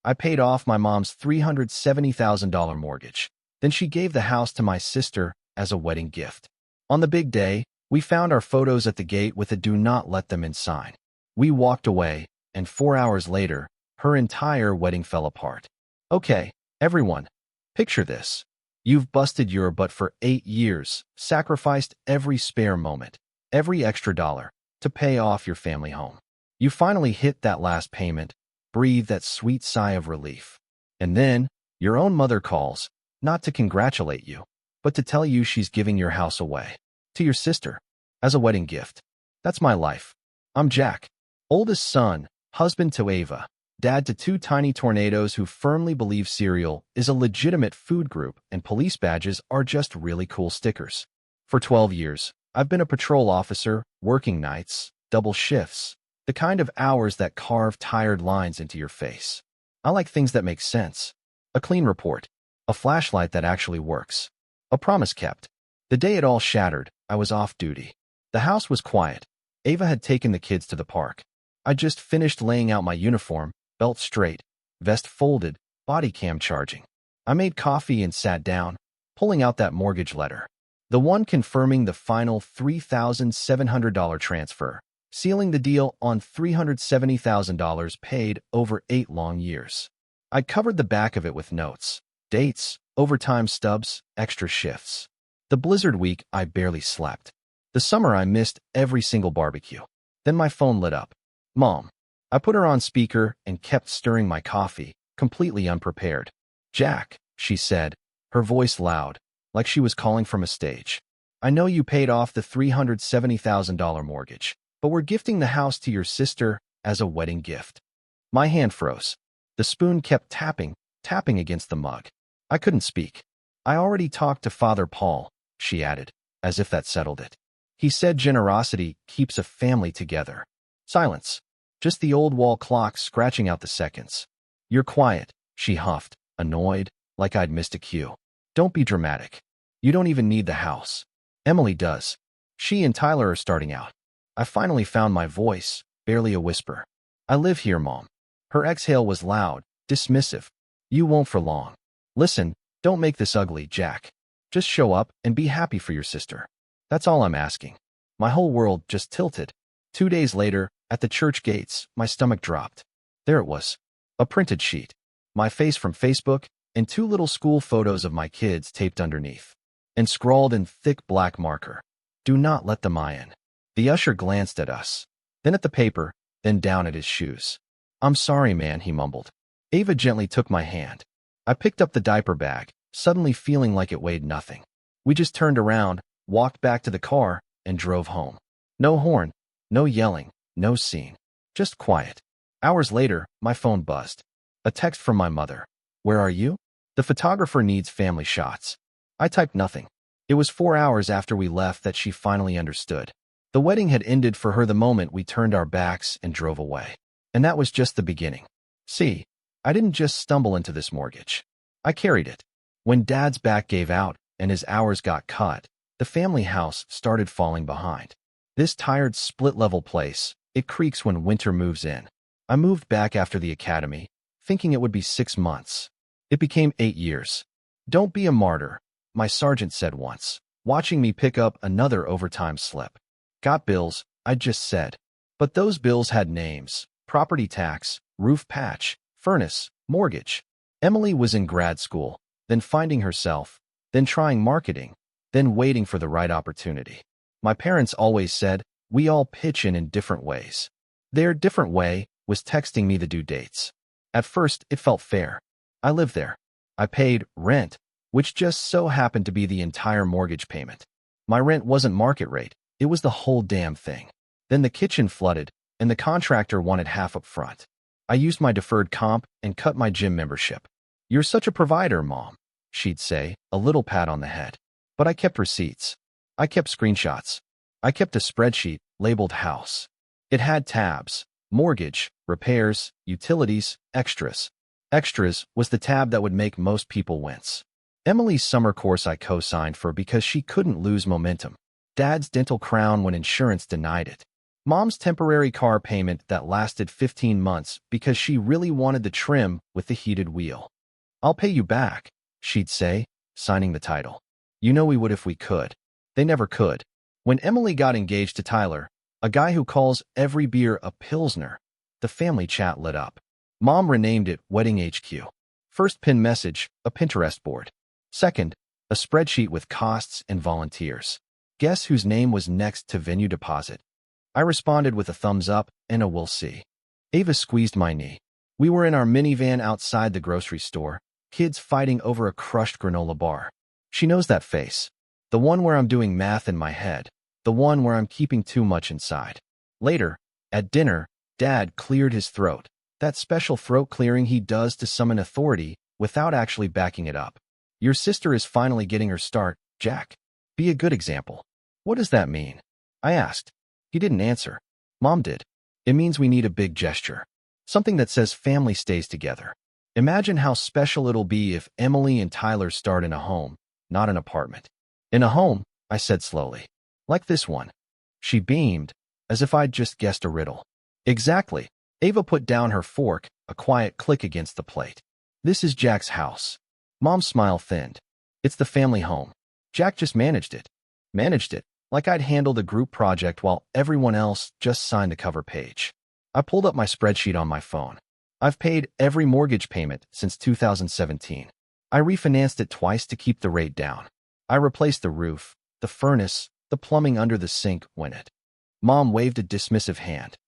I paid off my mom's $370,000 mortgage. Then she gave the house to my sister as a wedding gift. On the big day, we found our photos at the gate with a "Do not let them in" sign. We walked away, and 4 hours later, her entire wedding fell apart. Okay, everyone, picture this. You've busted your butt for 8 years, sacrificed every spare moment, every extra dollar, to pay off your family home. You finally hit that last payment, breathe that sweet sigh of relief. And then, your own mother calls, not to congratulate you, but to tell you she's giving your house away to your sister as a wedding gift. That's my life. I'm Jack, oldest son, husband to Ava, dad to 2 tiny tornadoes who firmly believe cereal is a legitimate food group and police badges are just really cool stickers. For 12 years, I've been a patrol officer, working nights, double shifts, the kind of hours that carve tired lines into your face. I like things that make sense. A clean report. A flashlight that actually works. A promise kept. The day it all shattered, I was off duty. The house was quiet. Ava had taken the kids to the park. I just finished laying out my uniform, belt straight, vest folded, body cam charging. I made coffee and sat down, pulling out that mortgage letter. The one confirming the final $3,700 transfer, sealing the deal on $370,000 paid over 8 long years. I covered the back of it with notes, dates, overtime stubs, extra shifts. The blizzard week, I barely slept. The summer, I missed every single barbecue. Then my phone lit up. Mom. I put her on speaker and kept stirring my coffee, completely unprepared. Jack, she said, her voice loud, like she was calling from a stage. I know you paid off the $370,000 mortgage, but we're gifting the house to your sister as a wedding gift. My hand froze. The spoon kept tapping against the mug. I couldn't speak. I already talked to Father Paul, she added, as if that settled it. He said generosity keeps a family together. Silence. Just the old wall clock scratching out the seconds. You're quiet, she huffed, annoyed, like I'd missed a cue. Don't be dramatic. You don't even need the house. Emily does. She and Tyler are starting out. I finally found my voice, barely a whisper. I live here, Mom. Her exhale was loud, dismissive. You won't for long. Listen, don't make this ugly, Jack. Just show up and be happy for your sister. That's all I'm asking. My whole world just tilted. 2 days later, at the church gates, my stomach dropped. There it was. A printed sheet. My face from Facebook, and 2 little school photos of my kids taped underneath. And scrawled in thick black marker. Do not let them in. The usher glanced at us. Then at the paper, then down at his shoes. I'm sorry, man, he mumbled. Ava gently took my hand. I picked up the diaper bag, suddenly feeling like it weighed nothing. We just turned around, walked back to the car, and drove home. No horn, no yelling, no scene. Just quiet. Hours later, my phone buzzed. A text from my mother. Where are you? The photographer needs family shots. I typed nothing. It was 4 hours after we left that she finally understood. The wedding had ended for her the moment we turned our backs and drove away. And that was just the beginning. See, I didn't just stumble into this mortgage. I carried it. When Dad's back gave out and his hours got cut, the family house started falling behind. This tired split-level place, it creaks when winter moves in. I moved back after the academy, thinking it would be 6 months. It became 8 years. Don't be a martyr, my sergeant said once, watching me pick up another overtime slip. Got bills, I just said. But those bills had names: property tax, roof patch, furnace, mortgage. Emily was in grad school, then finding herself, then trying marketing, then waiting for the right opportunity. My parents always said, we all pitch in different ways. Their different way was texting me the due dates. At first, it felt fair. I lived there. I paid rent, which just so happened to be the entire mortgage payment. My rent wasn't market rate. It was the whole damn thing. Then the kitchen flooded, and the contractor wanted half up front. I used my deferred comp and cut my gym membership. You're such a provider, Mom, she'd say, a little pat on the head. But I kept receipts. I kept screenshots. I kept a spreadsheet labeled house. It had tabs: mortgage, repairs, utilities, extras. Extras was the tab that would make most people wince. Emily's summer course I co-signed for because she couldn't lose momentum. Dad's dental crown when insurance denied it. Mom's temporary car payment that lasted 15 months because she really wanted the trim with the heated wheel. "I'll pay you back," she'd say, signing the title. "You know we would if we could." They never could. When Emily got engaged to Tyler, a guy who calls every beer a Pilsner, the family chat lit up. Mom renamed it Wedding HQ. First pin message, a Pinterest board. Second, a spreadsheet with costs and volunteers. Guess whose name was next to venue deposit? I responded with a thumbs up and a "we'll see." Ava squeezed my knee. We were in our minivan outside the grocery store, kids fighting over a crushed granola bar. She knows that face. The one where I'm doing math in my head. The one where I'm keeping too much inside. Later, at dinner, Dad cleared his throat. That special throat clearing he does to summon authority without actually backing it up. "Your sister is finally getting her start, Jack. Be a good example." "What does that mean?" I asked. He didn't answer. Mom did. "It means we need a big gesture. Something that says family stays together. Imagine how special it'll be if Emily and Tyler start in a home, not an apartment." "In a home," I said slowly. "Like this one." She beamed, as if I'd just guessed a riddle. "Exactly." Ava put down her fork, a quiet click against the plate. "This is Jack's house." Mom's smile thinned. "It's the family home. Jack just managed it." Managed it, like I'd handled a group project while everyone else just signed the cover page. I pulled up my spreadsheet on my phone. I've paid every mortgage payment since 2017. I refinanced it twice to keep the rate down. I replaced the roof, the furnace, the plumbing under the sink when it. Mom waved a dismissive hand.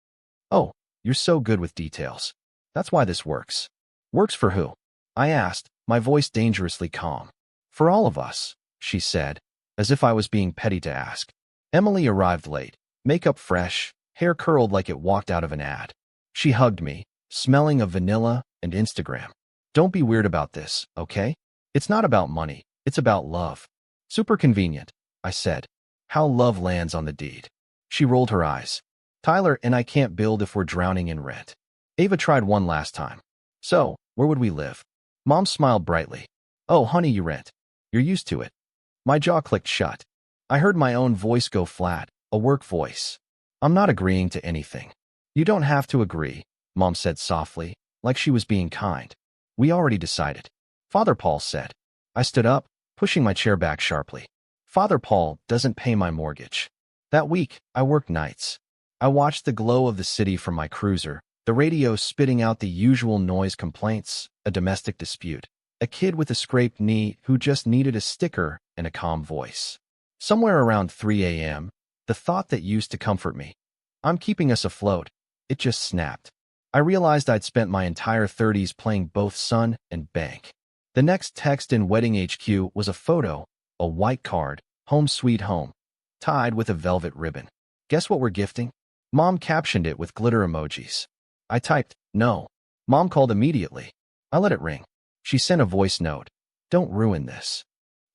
"Oh, you're so good with details. That's why this works." "Works for who?" I asked, my voice dangerously calm. "For all of us," she said, as if I was being petty to ask. Emily arrived late, makeup fresh, hair curled like it walked out of an ad. She hugged me, smelling of vanilla and Instagram. "Don't be weird about this, okay? It's not about money, it's about love." "Super convenient," I said. "How love lands on the deed." She rolled her eyes. "Tyler and I can't build if we're drowning in rent." Ava tried one last time. "So, where would we live?" Mom smiled brightly. "Oh, honey, you rent. You're used to it." My jaw clicked shut. I heard my own voice go flat, a work voice. "I'm not agreeing to anything." "You don't have to agree," Mom said softly, like she was being kind. "We already decided." Father Paul said. I stood up, pushing my chair back sharply. Father Paul doesn't pay my mortgage. That week, I worked nights. I watched the glow of the city from my cruiser, the radio spitting out the usual noise complaints, a domestic dispute, a kid with a scraped knee who just needed a sticker and a calm voice. Somewhere around 3 a.m., the thought that used to comfort me, "I'm keeping us afloat," it just snapped. I realized I'd spent my entire 30s playing both son and bank. The next text in Wedding HQ was a photo, a white card, "Home Sweet Home," tied with a velvet ribbon. "Guess what we're gifting?" Mom captioned it with glitter emojis. I typed, "No." Mom called immediately. I let it ring. She sent a voice note. "Don't ruin this."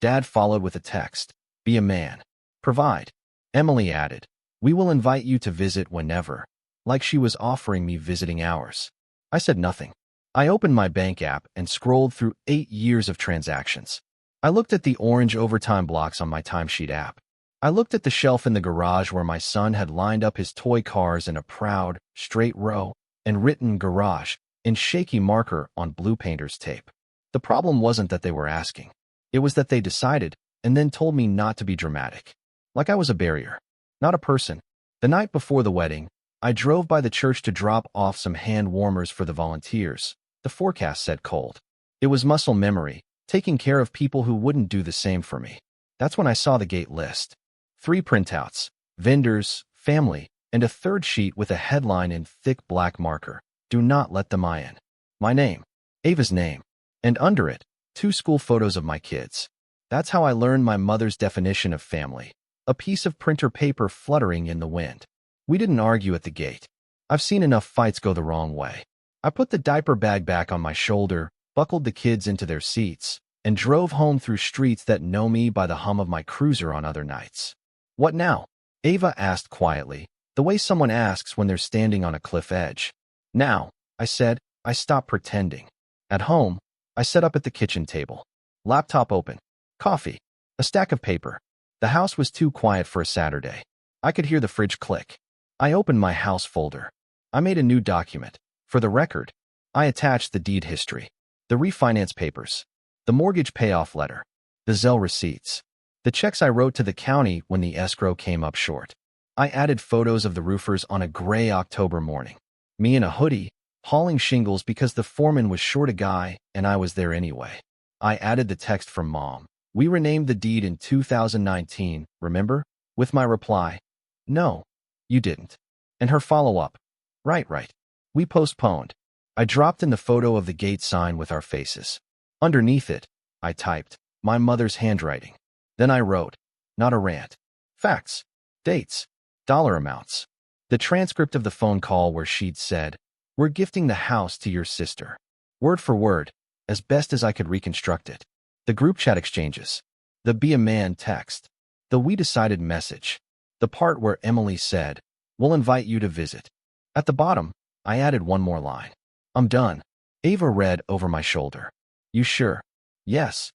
Dad followed with a text. "Be a man. Provide." Emily added, "We will invite you to visit whenever," like she was offering me visiting hours. I said nothing. I opened my bank app and scrolled through 8 years of transactions. I looked at the orange overtime blocks on my timesheet app. I looked at the shelf in the garage where my son had lined up his toy cars in a proud, straight row and written "garage" in shaky marker on blue painter's tape. The problem wasn't that they were asking. It was that they decided and then told me not to be dramatic. Like I was a barrier, not a person. The night before the wedding, I drove by the church to drop off some hand warmers for the volunteers. The forecast said cold. It was muscle memory, taking care of people who wouldn't do the same for me. That's when I saw the gate list. 3 printouts, vendors, family, and a third sheet with a headline in thick black marker. "Do not let them in." My name, Ava's name, and under it, 2 school photos of my kids. That's how I learned my mother's definition of family. A piece of printer paper fluttering in the wind. We didn't argue at the gate. I've seen enough fights go the wrong way. I put the diaper bag back on my shoulder, buckled the kids into their seats, and drove home through streets that know me by the hum of my cruiser on other nights. "What now?" Ava asked quietly, the way someone asks when they're standing on a cliff edge. "Now," I said. I stopped pretending. At home, I sat up at the kitchen table. Laptop open. Coffee. A stack of paper. The house was too quiet for a Saturday. I could hear the fridge click. I opened my house folder. I made a new document. For the record, I attached the deed history, the refinance papers, the mortgage payoff letter, the Zelle receipts, the checks I wrote to the county when the escrow came up short. I added photos of the roofers on a gray October morning. Me in a hoodie, hauling shingles because the foreman was short a guy and I was there anyway. I added the text from Mom. We renamed the deed in 2019, remember? With my reply, no, you didn't. And her follow-up, right. We postponed. I dropped in the photo of the gate sign with our faces. Underneath it, I typed, my mother's handwriting. Then I wrote, not a rant. Facts, dates, dollar amounts. The transcript of the phone call where she'd said, we're gifting the house to your sister. Word for word, as best as I could reconstruct it. The group chat exchanges. The be a man text. The we decided message. The part where Emily said, we'll invite you to visit. At the bottom, I added one more line. I'm done. Ava read over my shoulder. You sure? Yes.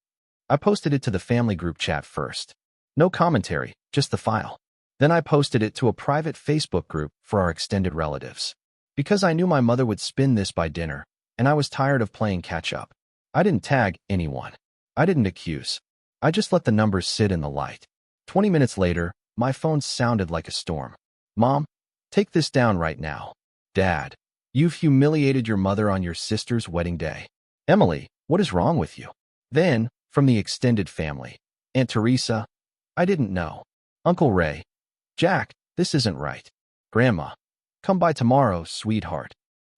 I posted it to the family group chat first. No commentary, just the file. Then I posted it to a private Facebook group for our extended relatives. Because I knew my mother would spin this by dinner, and I was tired of playing catch-up. I didn't tag anyone. I didn't accuse. I just let the numbers sit in the light. 20 minutes later, my phone sounded like a storm. Mom, take this down right now. Dad, you've humiliated your mother on your sister's wedding day. Emily, what is wrong with you? Then, from the extended family, Aunt Teresa, I didn't know. Uncle Ray, Jack, this isn't right. Grandma, come by tomorrow, sweetheart.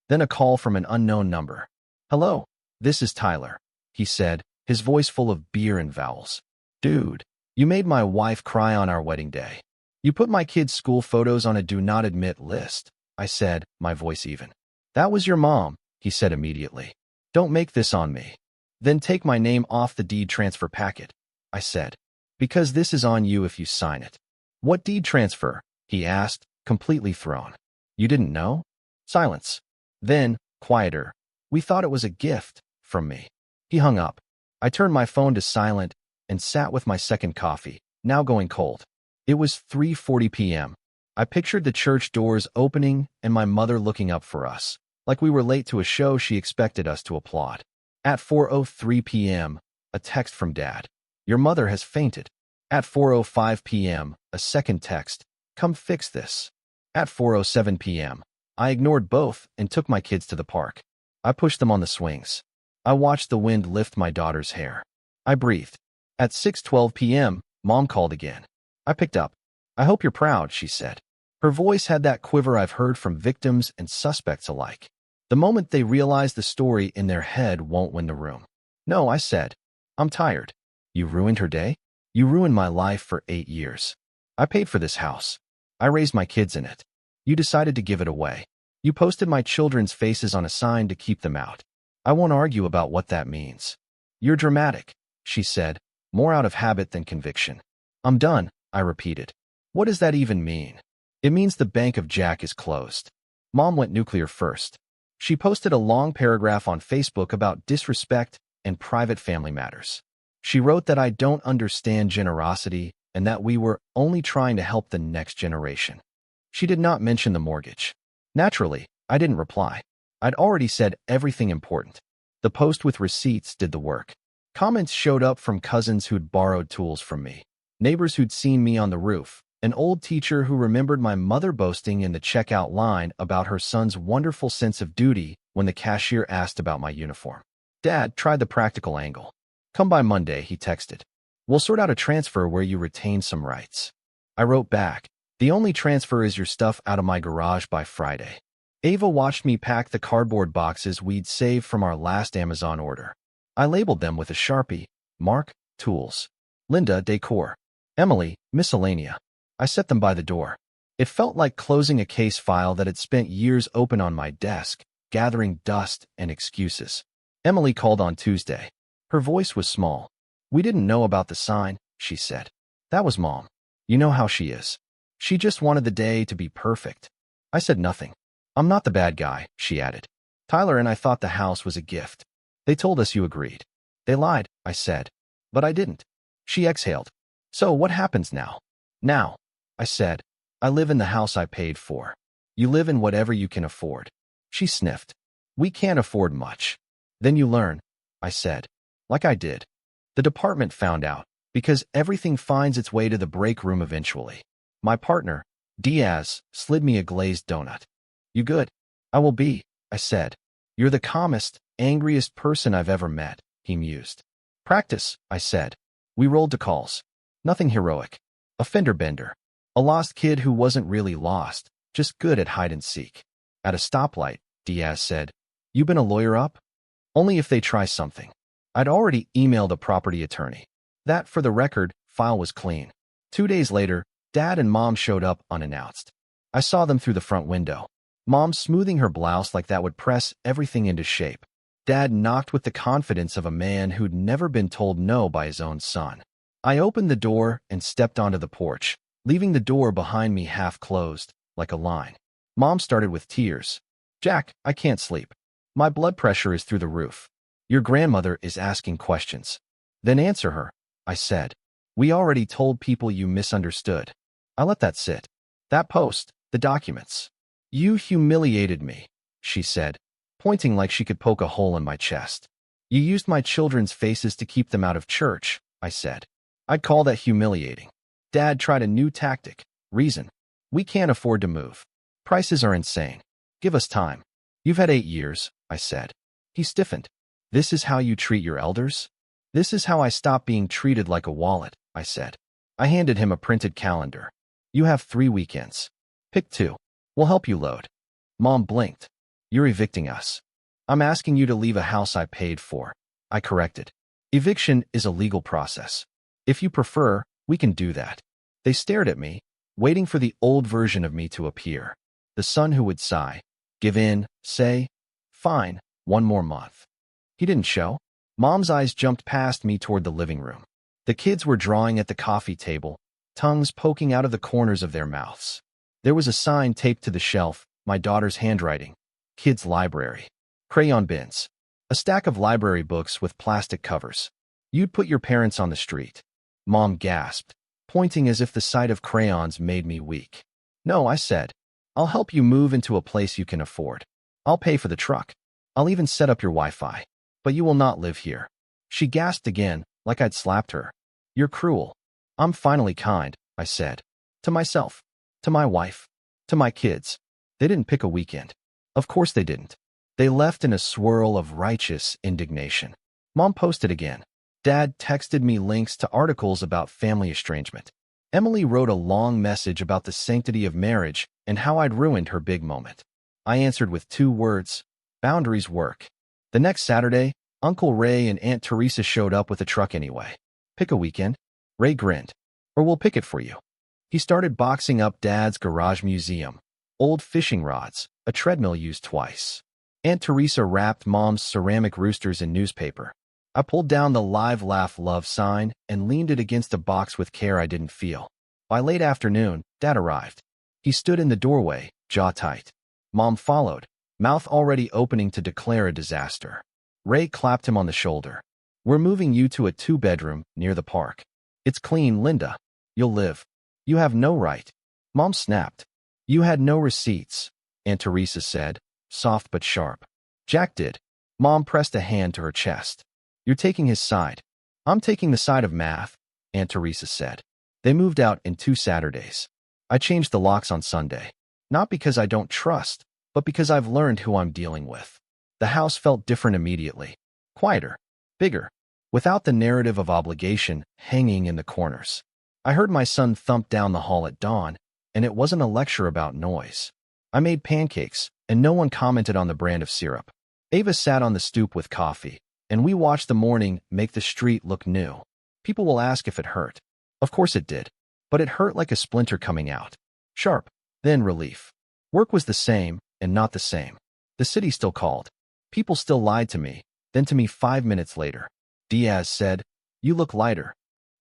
Then a call from an unknown number. Hello, this is Tyler, he said, his voice full of beer and vowels. Dude, you made my wife cry on our wedding day. You put my kids' school photos on a do not admit list, I said, my voice even. That was your mom, he said immediately. Don't make this on me. Then take my name off the deed transfer packet, I said. Because this is on you if you sign it. What deed transfer? He asked, completely thrown. You didn't know? Silence. Then, quieter. We thought it was a gift from me. He hung up. I turned my phone to silent and sat with my second coffee, now going cold. It was 3:40 p.m. I pictured the church doors opening and my mother looking up for us, like we were late to a show she expected us to applaud. At 4:03 p.m., a text from Dad. Your mother has fainted. At 4:05 p.m., a second text. Come fix this. At 4:07 p.m., I ignored both and took my kids to the park. I pushed them on the swings. I watched the wind lift my daughter's hair. I breathed. At 6:12 p.m., Mom called again. I picked up. I hope you're proud, she said. Her voice had that quiver I've heard from victims and suspects alike. The moment they realize the story in their head won't win the room. No, I said. I'm tired. You ruined her day? You ruined my life for 8 years. I paid for this house. I raised my kids in it. You decided to give it away. You posted my children's faces on a sign to keep them out. I won't argue about what that means. You're dramatic, she said, more out of habit than conviction. I'm done, I repeated. What does that even mean? It means the Bank of Jack is closed. Mom went nuclear first. She posted a long paragraph on Facebook about disrespect and private family matters. She wrote that I don't understand generosity and that we were only trying to help the next generation. She did not mention the mortgage. Naturally, I didn't reply. I'd already said everything important. The post with receipts did the work. Comments showed up from cousins who'd borrowed tools from me, neighbors who'd seen me on the roof, an old teacher who remembered my mother boasting in the checkout line about her son's wonderful sense of duty when the cashier asked about my uniform. Dad tried the practical angle. Come by Monday, he texted. We'll sort out a transfer where you retain some rights. I wrote back. The only transfer is your stuff out of my garage by Friday. Ava watched me pack the cardboard boxes we'd saved from our last Amazon order. I labeled them with a Sharpie. Mark, tools. Linda, decor. Emily, miscellanea. I set them by the door. It felt like closing a case file that had spent years open on my desk, gathering dust and excuses. Emily called on Tuesday. Her voice was small. We didn't know about the sign, she said. That was Mom. You know how she is. She just wanted the day to be perfect. I said nothing. I'm not the bad guy, she added. Tyler and I thought the house was a gift. They told us you agreed. They lied, I said. But I didn't. She exhaled. So what happens now? Now, I said. I live in the house I paid for. You live in whatever you can afford. She sniffed. We can't afford much. Then you learn, I said. Like I did. The department found out, because everything finds its way to the break room eventually. My partner, Diaz, slid me a glazed donut. You good? I will be, I said. You're the calmest, angriest person I've ever met, he mused. Practice, I said. We rolled to calls. Nothing heroic. A fender bender. A lost kid who wasn't really lost, just good at hide and seek. At a stoplight, Diaz said, You been a lawyer up? Only if they try something. I'd already emailed a property attorney. That, for the record, file was clean. 2 days later, Dad and Mom showed up unannounced. I saw them through the front window. Mom smoothing her blouse like that would press everything into shape. Dad knocked with the confidence of a man who'd never been told no by his own son. I opened the door and stepped onto the porch, leaving the door behind me half closed, like a line. Mom started with tears. Jack, I can't sleep. My blood pressure is through the roof. Your grandmother is asking questions. Then answer her, I said. We already told people you misunderstood. I let that sit. That post, the documents. You humiliated me, she said, pointing like she could poke a hole in my chest. You used my children's faces to keep them out of church, I said. I'd call that humiliating. Dad tried a new tactic. Reason. We can't afford to move. Prices are insane. Give us time. You've had 8 years, I said. He stiffened. This is how you treat your elders? This is how I stop being treated like a wallet, I said. I handed him a printed calendar. You have 3 weekends. Pick 2. We'll help you load. Mom blinked. You're evicting us. I'm asking you to leave a house I paid for, I corrected. Eviction is a legal process. If you prefer, we can do that. They stared at me, waiting for the old version of me to appear. The son who would sigh, give in, say, fine, 1 more month. He didn't show. Mom's eyes jumped past me toward the living room. The kids were drawing at the coffee table, tongues poking out of the corners of their mouths. There was a sign taped to the shelf, my daughter's handwriting. Kids' library. Crayon bins. A stack of library books with plastic covers. You'd put your parents on the street. Mom gasped, pointing as if the sight of crayons made me weak. No, I said. I'll help you move into a place you can afford. I'll pay for the truck. I'll even set up your Wi-Fi. But you will not live here. She gasped again, like I'd slapped her. You're cruel. I'm finally kind, I said. To myself. To my wife. To my kids. They didn't pick a weekend. Of course they didn't. They left in a swirl of righteous indignation. Mom posted again. Dad texted me links to articles about family estrangement. Emily wrote a long message about the sanctity of marriage and how I'd ruined her big moment. I answered with 2 words. Boundaries work. The next Saturday, Uncle Ray and Aunt Teresa showed up with a truck anyway. Pick a weekend. Ray grinned. Or we'll pick it for you. He started boxing up Dad's garage museum. Old fishing rods, a treadmill used twice. Aunt Teresa wrapped Mom's ceramic roosters in newspaper. I pulled down the Live Laugh Love sign and leaned it against a box with care I didn't feel. By late afternoon, Dad arrived. He stood in the doorway, jaw tight. Mom followed, mouth already opening to declare a disaster. Ray clapped him on the shoulder. We're moving you to a 2-bedroom near the park. It's clean, Linda. You'll live. You have no right. Mom snapped. You had no receipts, Aunt Teresa said, soft but sharp. Jack did. Mom pressed a hand to her chest. You're taking his side. I'm taking the side of math, Aunt Teresa said. They moved out in 2 Saturdays. I changed the locks on Sunday. Not because I don't trust, but because I've learned who I'm dealing with. The house felt different immediately. Quieter. Bigger. Without the narrative of obligation hanging in the corners. I heard my son thump down the hall at dawn, and it wasn't a lecture about noise. I made pancakes, and no one commented on the brand of syrup. Ava sat on the stoop with coffee, and we watched the morning make the street look new. People will ask if it hurt. Of course it did. But it hurt like a splinter coming out. Sharp, then relief. Work was the same, and not the same. The city still called. People still lied to me, then to me 5 minutes later. Diaz said, You look lighter.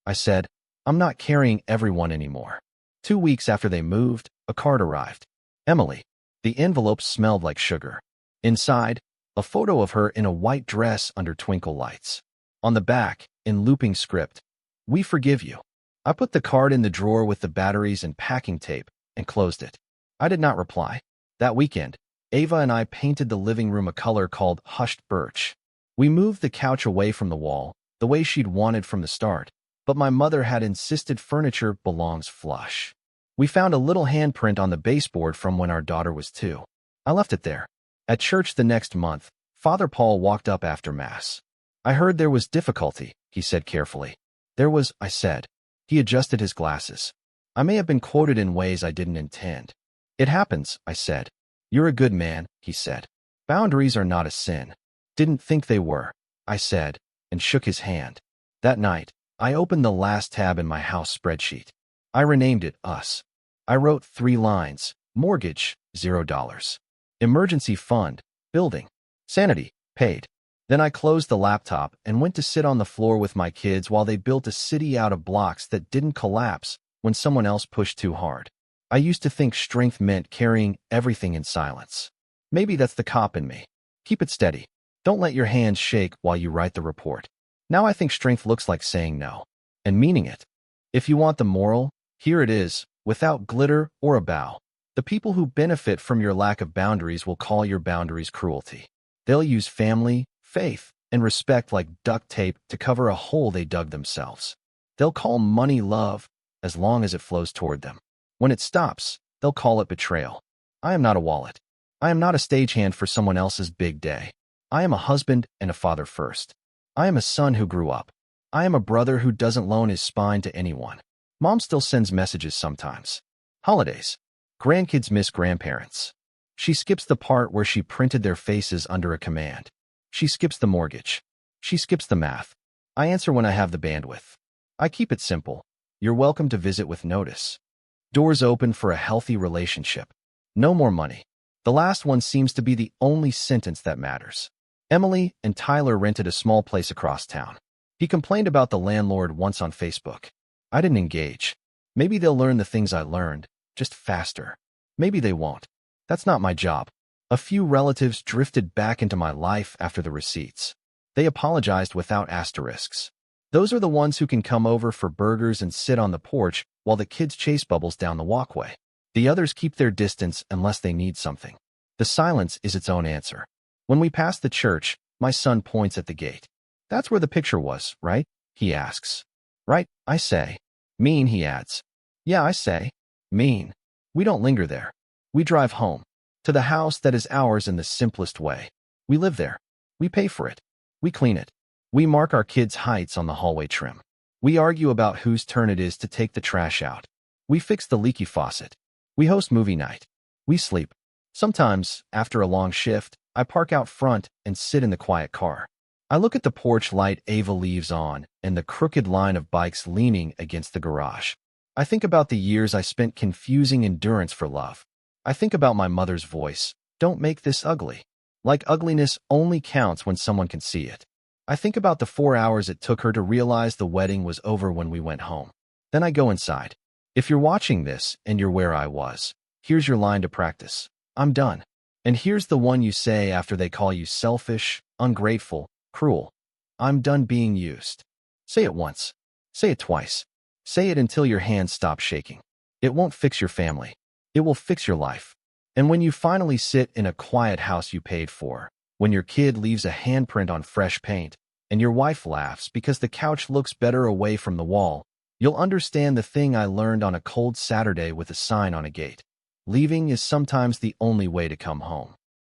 I said, I'm not carrying everyone anymore. 2 weeks after they moved, a card arrived. Emily. The envelope smelled like sugar. Inside, a photo of her in a white dress under twinkle lights. On the back, in looping script, We forgive you. I put the card in the drawer with the batteries and packing tape, and closed it. I did not reply. That weekend, Ava and I painted the living room a color called Hushed Birch. We moved the couch away from the wall, the way she'd wanted from the start, but my mother had insisted furniture belongs flush. We found a little handprint on the baseboard from when our daughter was 2. I left it there. At church the next month, Father Paul walked up after Mass. I heard there was difficulty, he said carefully. There was, I said. He adjusted his glasses. I may have been quoted in ways I didn't intend. It happens, I said. You're a good man, he said. Boundaries are not a sin. Didn't think they were, I said, and shook his hand. That night, I opened the last tab in my house spreadsheet. I renamed it Us. I wrote 3 lines. Mortgage, $0. Emergency fund, building. Sanity, paid. Then I closed the laptop and went to sit on the floor with my kids while they built a city out of blocks that didn't collapse when someone else pushed too hard. I used to think strength meant carrying everything in silence. Maybe that's the cop in me. Keep it steady. Don't let your hands shake while you write the report. Now I think strength looks like saying no and meaning it. If you want the moral, here it is, without glitter or a bow. The people who benefit from your lack of boundaries will call your boundaries cruelty. They'll use family, faith, and respect like duct tape to cover a hole they dug themselves. They'll call money love as long as it flows toward them. When it stops, they'll call it betrayal. I am not a wallet. I am not a stagehand for someone else's big day. I am a husband and a father first. I am a son who grew up. I am a brother who doesn't loan his spine to anyone. Mom still sends messages sometimes. Holidays. Grandkids miss grandparents. She skips the part where she printed their faces under a command. She skips the mortgage. She skips the math. I answer when I have the bandwidth. I keep it simple. You're welcome to visit with notice. Doors open for a healthy relationship. No more money. The last one seems to be the only sentence that matters. Emily and Tyler rented a small place across town. He complained about the landlord once on Facebook. I didn't engage. Maybe they'll learn the things I learned, just faster. Maybe they won't. That's not my job. A few relatives drifted back into my life after the receipts. They apologized without asterisks. Those are the ones who can come over for burgers and sit on the porch while the kids chase bubbles down the walkway. The others keep their distance unless they need something. The silence is its own answer. When we pass the church, my son points at the gate. That's where the picture was, right? He asks. Right, I say. Mean, he adds. Yeah, I say. Mean. We don't linger there. We drive home. To the house that is ours in the simplest way. We live there. We pay for it. We clean it. We mark our kids' heights on the hallway trim. We argue about whose turn it is to take the trash out. We fix the leaky faucet. We host movie night. We sleep. Sometimes, after a long shift, I park out front and sit in the quiet car. I look at the porch light Ava leaves on and the crooked line of bikes leaning against the garage. I think about the years I spent confusing endurance for love. I think about my mother's voice. Don't make this ugly. Like ugliness only counts when someone can see it. I think about the 4 hours it took her to realize the wedding was over when we went home. Then I go inside. If you're watching this and you're where I was, here's your line to practice. I'm done. And here's the one you say after they call you selfish, ungrateful, cruel. I'm done being used. Say it once. Say it twice. Say it until your hands stop shaking. It won't fix your family. It will fix your life. And when you finally sit in a quiet house you paid for, when your kid leaves a handprint on fresh paint, and your wife laughs because the couch looks better away from the wall, you'll understand the thing I learned on a cold Saturday with a sign on a gate. Leaving is sometimes the only way to come home.